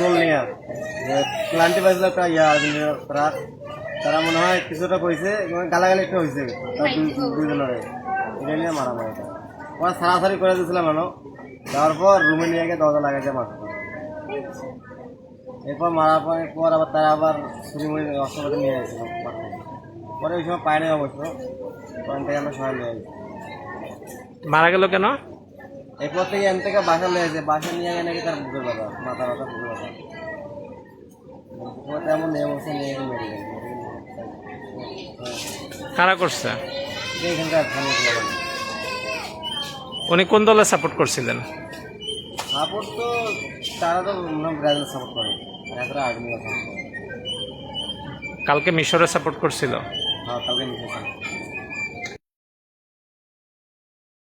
গোল নিয়ে ক্লান্তি পাইছিল একটা ট্রাক, তারা মনে হয় কিছুটা কইছে, গালাগালি একটা হয়েছে দুজনের, এটা নিয়ে মারামারি। ওরা সারাসারি করে দিয়েছিলাম এনো, যাওয়ার পর রুমে নিয়ে গিয়ে দরজা লাগাইছে মাথা। এরপর মারার পর আবার তারা আবার ছুরি অস্ত্রপাতি নিয়ে আসছিল। পরে ওই সময় পায় নাই অবশ্য, ওখান থেকে আমরা সবাই নিয়ে আসি। মারা গেল কেন? এরপর থেকে এন থেকে বাসা নিয়ে আসে, বাসা নিয়ে গিয়ে নাকি তার বুকের ব্যথা, মাথা ব্যথা, বুকের ব্যথা। তেমন নিয়ম হচ্ছে নিয়ে মেরে গেছে। কারা করছে? এইখানকার উনি কোন দলে সাপোর্ট করছিলেন? সাপোর্ট তো তারা তো ব্রাজিল সাপোর্ট করে, এরা আর্জেন্টিনা সাপোর্ট করে। কালকে মিশরে সাপোর্ট করছিল। হ্যাঁ, কালকে মিশে